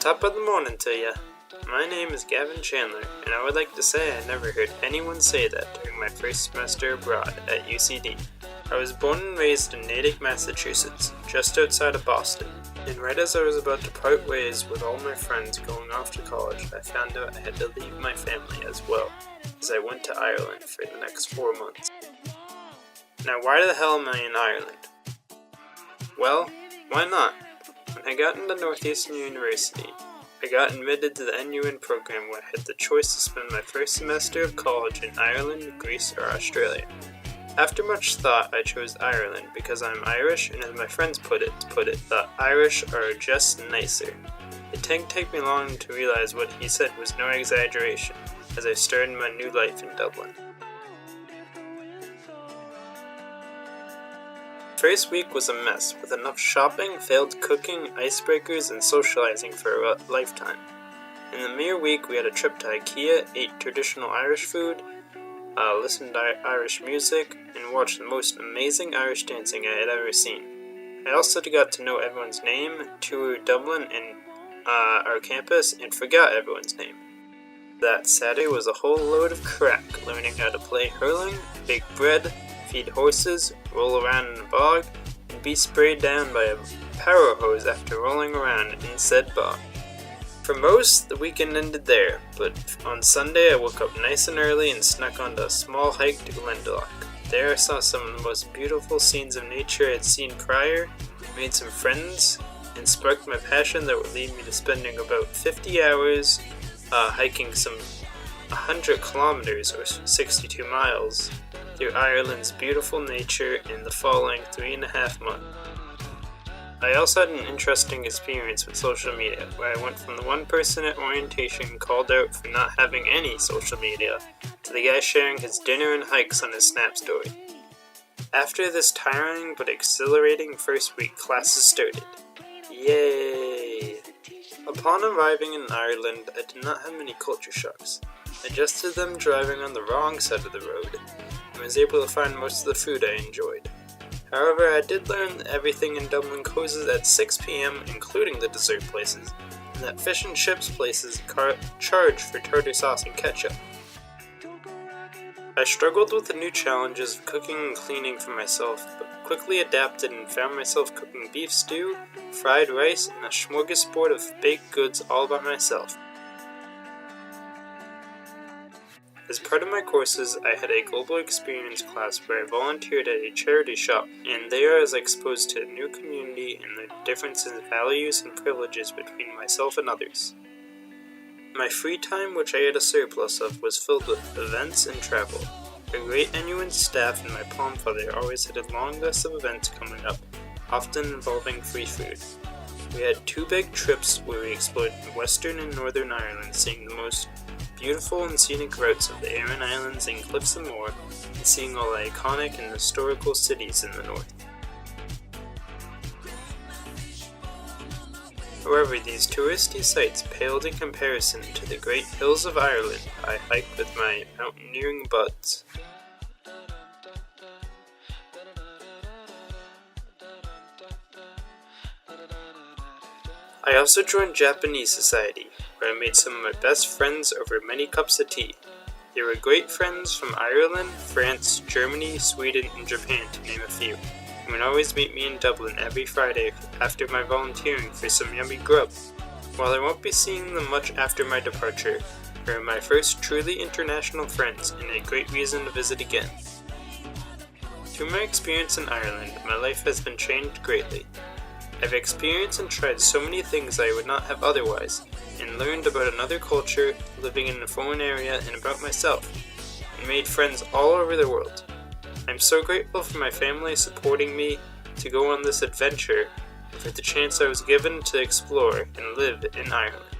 Top of the morning to ya. My name is Gavin Chandler, and I would like to say I never heard anyone say that during my first semester abroad at UCD. I was born and raised in Natick, Massachusetts, just outside of Boston, and right as I was about to part ways with all my friends going off to college, I found out I had to leave my family as well, as I went to Ireland for the next 4 months. Now why the hell am I in Ireland? Well, why not? When I got into Northeastern University, I got admitted to the NUin program where I had the choice to spend my first semester of college in Ireland, Greece, or Australia. After much thought, I chose Ireland because I'm Irish, and as my friends put it, the Irish are just nicer. It didn't take me long to realize what he said was no exaggeration, as I started my new life in Dublin. First week was a mess, with enough shopping, failed cooking, icebreakers, and socializing for a lifetime. In the mere week, we had a trip to IKEA, ate traditional Irish food, listened to Irish music, and watched the most amazing Irish dancing I had ever seen. I also got to know everyone's name, toured Dublin and our campus, and forgot everyone's name. That Saturday was a whole load of crack, learning how to play hurling, bake bread, feed horses, roll around in a bog, and be sprayed down by a power hose after rolling around in said bog. For most, the weekend ended there, but on Sunday I woke up nice and early and snuck onto a small hike to Glendalough. There I saw some of the most beautiful scenes of nature I had seen prior, made some friends, and sparked my passion that would lead me to spending about 50 hours hiking some 100 kilometers or 62 miles through Ireland's beautiful nature in the following 3.5 months. I also had an interesting experience with social media, where I went from the one person at orientation called out for not having any social media, to the guy sharing his dinner and hikes on his Snap story. After this tiring but exhilarating first week, classes started. Yay! Upon arriving in Ireland, I did not have many culture shocks. I adjusted them driving on the wrong side of the road, and was able to find most of the food I enjoyed. However, I did learn that everything in Dublin closes at 6 p.m., including the dessert places, and that fish and chips places charge for tartar sauce and ketchup. I struggled with the new challenges of cooking and cleaning for myself, but quickly adapted and found myself cooking beef stew, fried rice, and a smorgasbord of baked goods all by myself. As part of my courses, I had a global experience class where I volunteered at a charity shop, and there I was exposed to a new community and the differences in values and privileges between myself and others. My free time, which I had a surplus of, was filled with events and travel. A great NUin staff and my palm father always had a long list of events coming up, often involving free food. We had 2 big trips where we explored Western and Northern Ireland, seeing the most beautiful and scenic routes of the Aran Islands and Cliffs of Moher, and seeing all the iconic and historical cities in the north. However, these touristy sites paled in comparison to the great hills of Ireland I hiked with my mountaineering buds. I also joined Japanese society, where I made some of my best friends over many cups of tea. They were great friends from Ireland, France, Germany, Sweden, and Japan, to name a few, and would always meet me in Dublin every Friday after my volunteering for some yummy grub. While I won't be seeing them much after my departure, they were my first truly international friends and a great reason to visit again. Through my experience in Ireland, my life has been changed greatly. I've experienced and tried so many things I would not have otherwise, and learned about another culture, living in a foreign area, and about myself, and made friends all over the world. I'm so grateful for my family supporting me to go on this adventure, and for the chance I was given to explore and live in Ireland.